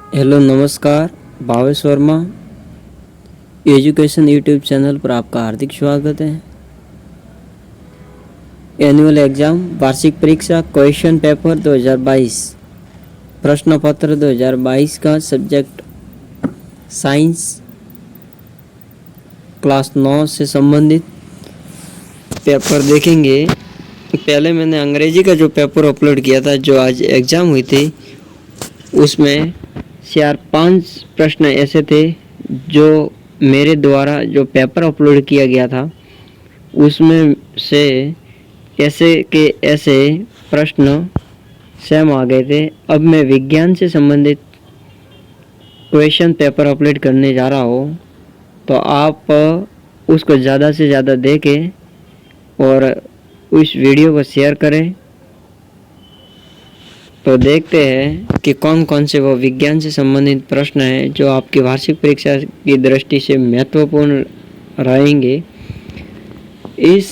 Hello नमस्कार। Bhavesh Verma education YouTube channel पर आपका हार्दिक स्वागत है। एनुअल एग्जाम वार्षिक परीक्षा क्वेश्चन पेपर 2022 प्रश्न पत्र 2022 का सब्जेक्ट साइंस क्लास 9 से संबंधित पेपर देखेंगे। पहले मैंने अंग्रेजी का जो पेपर अपलोड किया था, जो आज एग्ज़ाम हुई थी, उसमें 4-5 प्रश्न ऐसे थे जो मेरे द्वारा जो पेपर अपलोड किया गया था उसमें से ऐसे के ऐसे प्रश्न सेम आ गए थे। अब मैं विज्ञान से संबंधित क्वेश्चन पेपर अपलोड करने जा रहा हूँ, तो आप उसको ज़्यादा से ज़्यादा देखें और उस वीडियो को शेयर करें। तो देखते हैं कि कौन कौन से वो विज्ञान से संबंधित प्रश्न हैं जो आपकी वार्षिक परीक्षा की दृष्टि से महत्वपूर्ण रहेंगे। इस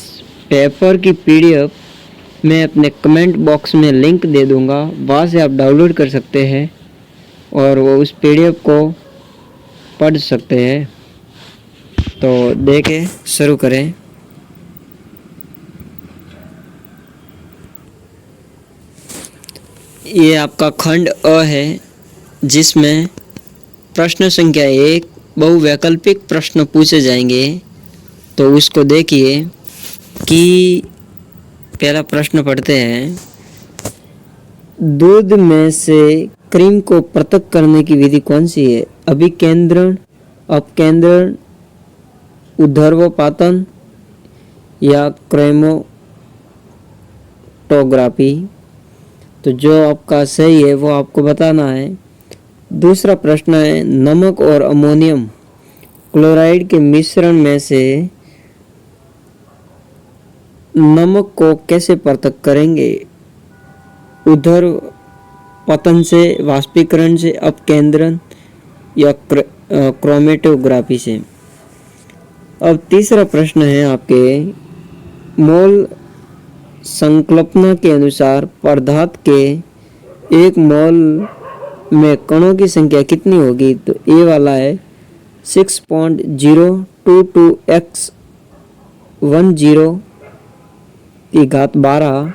पेपर की पीडीएफ मैं अपने कमेंट बॉक्स में लिंक दे दूंगा, वहाँ से आप डाउनलोड कर सकते हैं और वो उस पीडीएफ को पढ़ सकते हैं। तो देखें, शुरू करें। ये आपका खंड अ है, जिसमें प्रश्न संख्या 1 बहुवैकल्पिक प्रश्न पूछे जाएंगे। तो उसको देखिए कि पहला प्रश्न पढ़ते हैं। दूध में से क्रीम को पृथक करने की विधि कौन सी है? अभिकेंद्रण, अपकेंद्रण, ऊर्ध्वपातन या क्रोमैटोग्राफी? तो जो आपका सही है वो आपको बताना है। दूसरा प्रश्न है, नमक और अमोनियम क्लोराइड के मिश्रण में से नमक को कैसे पृथक करेंगे? ऊर्ध्वपतन से, वाष्पीकरण से, अपकेंद्रण या क्रोमैटोग्राफी से? अब तीसरा प्रश्न है आपके, मोल संकल्पना के अनुसार पदार्थ के एक मोल में कणों की संख्या कितनी होगी? तो ए वाला है 6.022x 10 की घात 12,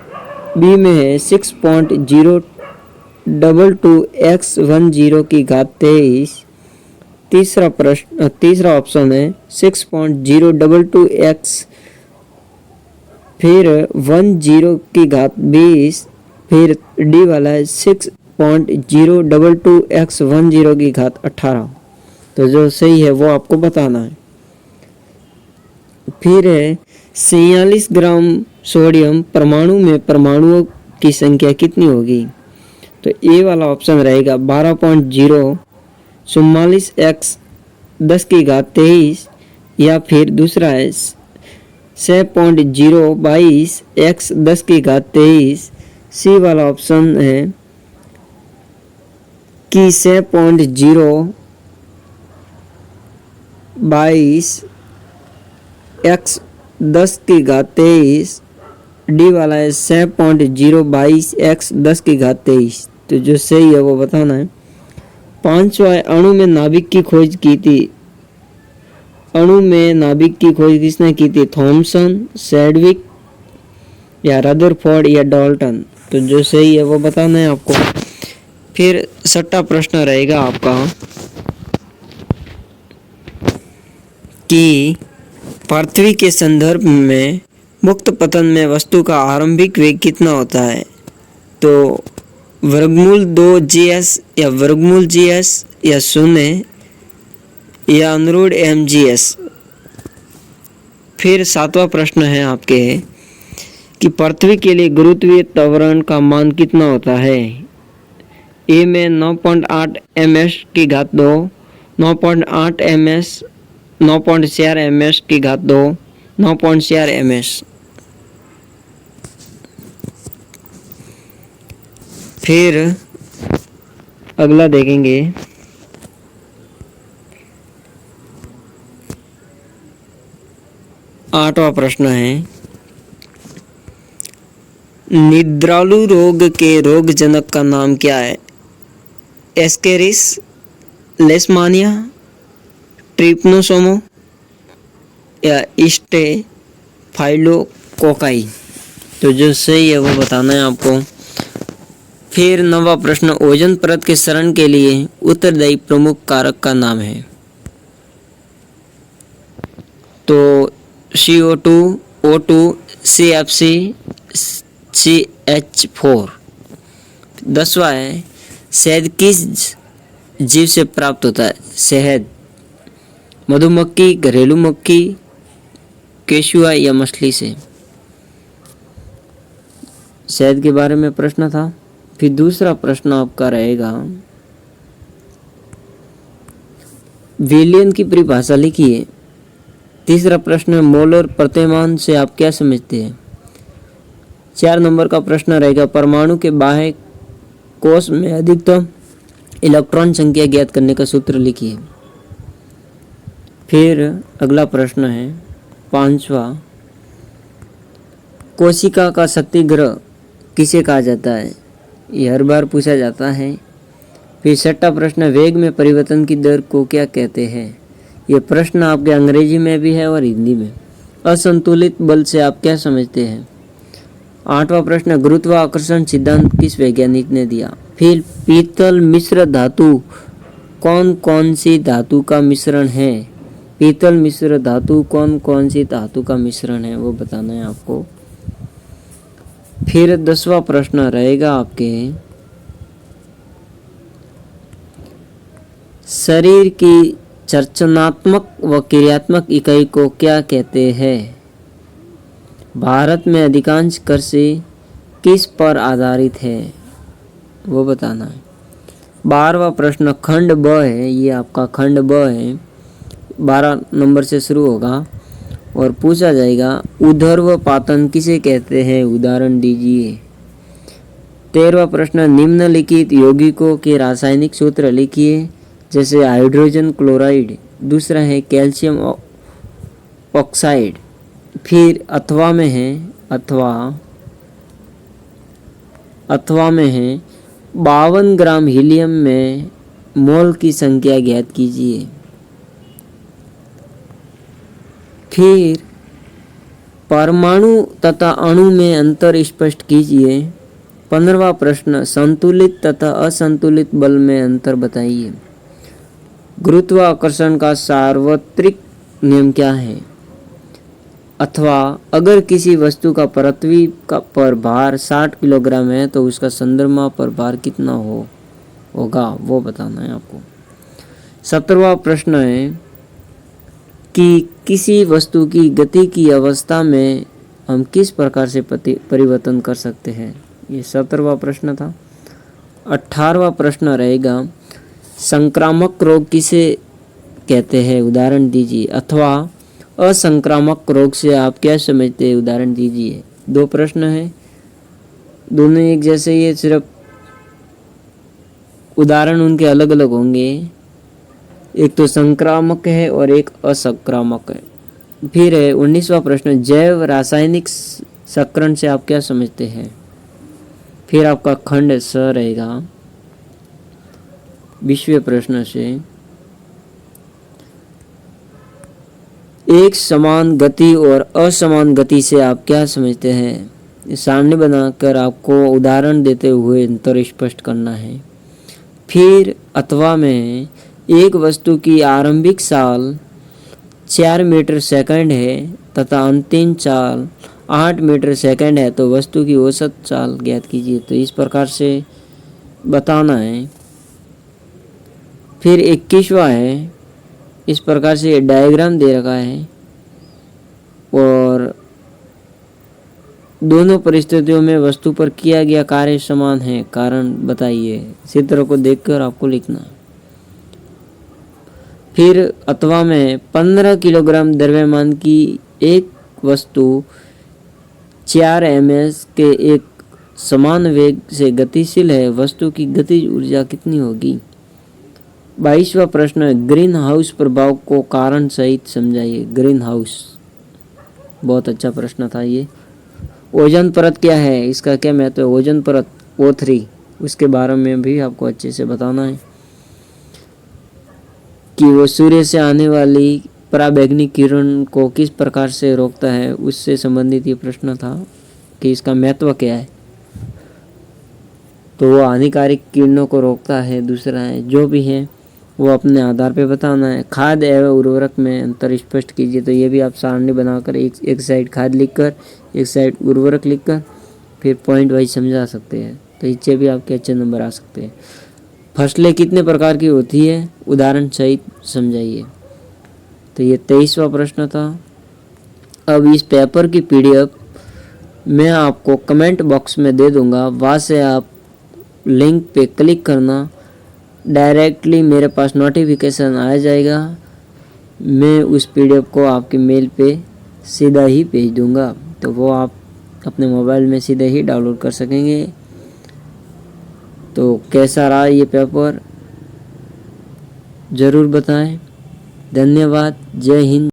बी में है 6.022x 10 की घात 23। तीसरा ऑप्शन है 6.022x फिर 10 की घात 20, फिर डी वाला है 6.022x 10 की घात 18। तो जो सही है वो आपको बताना है। फिर है 46 ग्राम सोडियम परमाणु में परमाणुओं की संख्या कितनी होगी? तो ए वाला ऑप्शन रहेगा 12.044x 10 की घात 23, या फिर दूसरा है 6.022x 10 की घात 23। सी वाला ऑप्शन है कि 6.022x 10 की घात 23। डी वाला है 6.022x 10 की घात 23। तो जो सही है वो बताना है। पांचवा अणु में नाभिक की खोज की थी। अणु में नाभिक की खोज किसने की थी? थॉमसन, सैडविक या रदरफोर्ड या डाल्टन? तो जो सही है वो बताना है आपको। फिर छठा प्रश्न रहेगा आपका कि पृथ्वी के संदर्भ में मुक्त पतन में वस्तु का आरंभिक वेग कितना होता है? तो वर्गमूल 2 या वर्गमूल GS या 0 या अनुरूढ़ mgs? फिर सातवां प्रश्न है आपके कि पृथ्वी के लिए गुरुत्वीय त्वरण का मान कितना होता है? ए में 9.8 ms की घात 2, 9.8 ms, 9.4 ms की घात 2, 9.4 ms। फिर अगला देखेंगे, आठवां प्रश्न है, निद्रालु रोग के रोगजनक का नाम क्या है? एस्केरिस, लेशमानिया, ट्रिप्नोसोमो या स्टेफाइलोकोकाई। तो जो सही है वो बताना है आपको। फिर 9वां प्रश्न, ओजोन परत के क्षरण के लिए उत्तरदायी प्रमुख कारक का नाम है। तो CO2, O2, CFC, CH4। 10वां है, शहद किस जीव से प्राप्त होता है? शहद मधुमक्खी, घरेलू मक्खी, केशुआ या मछली से। शहद के बारे में प्रश्न था। फिर दूसरा प्रश्न आपका रहेगा, विलियन की परिभाषा लिखिए। तीसरा प्रश्न, मोलर प्रतिमान से आप क्या समझते हैं? 4 नंबर का प्रश्न रहेगा, परमाणु के बाह्य कोश में अधिकतम इलेक्ट्रॉन संख्या ज्ञात करने का सूत्र लिखिए। फिर अगला प्रश्न है 5वां, कोशिका का शक्तिग्रह किसे कहा जाता है? ये हर बार पूछा जाता है। फिर 6वां प्रश्न, वेग में परिवर्तन की दर को क्या कहते हैं? ये प्रश्न आपके अंग्रेजी में भी है और हिंदी में। असंतुलित बल से आप क्या समझते हैं? 8वां प्रश्न, गुरुत्वाकर्षण सिद्धांत किस वैज्ञानिक ने दिया? फिर पीतल मिश्र धातु कौन कौन सी धातु का मिश्रण है? पीतल मिश्र धातु कौन कौन सी धातु का मिश्रण है वो बताना है आपको। फिर 10वां प्रश्न रहेगा आपके, शरीर की चर्चनात्मक व क्रियात्मक इकाई को क्या कहते हैं? भारत में अधिकांश कृषि किस पर आधारित है वो बताना है। 12वां प्रश्न खंड ब है, ये आपका खंड ब है, 12 नंबर से शुरू होगा और पूछा जाएगा ऊर्ध्वपातन किसे कहते हैं? उदाहरण दीजिए। 13वां प्रश्न निम्नलिखित यौगिकों के रासायनिक सूत्र लिखिए, जैसे हाइड्रोजन क्लोराइड, दूसरा है कैल्शियम ऑक्साइड। फिर अथवा में है 52 ग्राम हीलियम में मोल की संख्या ज्ञात कीजिए। फिर परमाणु तथा अणु में अंतर स्पष्ट कीजिए। 15वां प्रश्न संतुलित तथा असंतुलित बल में अंतर बताइए। गुरुत्वाकर्षण का सार्वत्रिक नियम क्या है? अथवा अगर किसी वस्तु का पृथ्वी पर भार 60 किलोग्राम है तो उसका चंद्रमा पर भार कितना होगा वो बताना है आपको। 17वां प्रश्न है कि किसी वस्तु की गति की अवस्था में हम किस प्रकार से परिवर्तन कर सकते हैं? ये 17वां प्रश्न था। 18वां प्रश्न रहेगा संक्रामक रोग किसे कहते हैं? उदाहरण दीजिए। अथवा असंक्रामक रोग से आप क्या समझते हैं? उदाहरण दीजिए। 2 प्रश्न है, दोनों एक जैसे ही है, सिर्फ उदाहरण उनके अलग अलग होंगे। एक तो संक्रामक है और एक असंक्रामक है। फिर है 19वां प्रश्न जैव रासायनिक सक्रण से आप क्या समझते हैं? फिर आपका खंड स रहेगा 20वें प्रश्न से, एक समान गति और असमान गति से आप क्या समझते हैं? सारणी बनाकर आपको उदाहरण देते हुए अंतर स्पष्ट करना है। फिर अथवा में एक वस्तु की आरंभिक चाल 4 मीटर सेकंड है तथा अंतिम चाल 8 मीटर सेकंड है तो वस्तु की औसत चाल ज्ञात कीजिए। तो इस प्रकार से बताना है। फिर 21वां है, इस प्रकार से डायग्राम दे रखा है और दोनों परिस्थितियों में वस्तु पर किया गया कार्य समान है, कारण बताइए। चित्र को देखकर आपको लिखना है। फिर अथवा में 15 किलोग्राम द्रव्यमान की एक वस्तु 4 ms के एक समान वेग से गतिशील है, वस्तु की गतिज ऊर्जा कितनी होगी? 22वां प्रश्न ग्रीन हाउस प्रभाव को कारण सहित समझाइए। ग्रीन हाउस बहुत अच्छा प्रश्न था ये। ओजोन परत क्या है, इसका क्या महत्व है? ओजोन परत O3, उसके बारे में भी आपको अच्छे से बताना है। कि वो सूर्य से आने वाली पराबैंगनी किरण को किस प्रकार से रोकता है, उससे संबंधित ये प्रश्न था कि इसका महत्व क्या है। तो वो हानिकारक किरणों को रोकता है। दूसरा है जो भी है वो अपने आधार पे बताना है। खाद एवं उर्वरक में अंतर स्पष्ट कीजिए। तो ये भी आप सारणी बनाकर एक साइड खाद लिखकर एक साइड उर्वरक लिखकर फिर पॉइंट वाइज समझा सकते हैं। तो इससे भी आपके अच्छे नंबर आ सकते हैं। फसलें कितने प्रकार की होती है, उदाहरण सहित समझाइए। तो ये 23वां प्रश्न था। अब इस पेपर की PDF मैं आपको कमेंट बॉक्स में दे दूंगा, वहाँ से आप लिंक पे क्लिक करना, डायरेक्टली मेरे पास नोटिफिकेशन आ जाएगा। मैं उस PDF को आपके मेल पे सीधा ही भेज दूंगा, तो वो आप अपने मोबाइल में सीधे ही डाउनलोड कर सकेंगे। तो कैसा रहा ये पेपर ज़रूर बताएं। धन्यवाद। जय हिंद।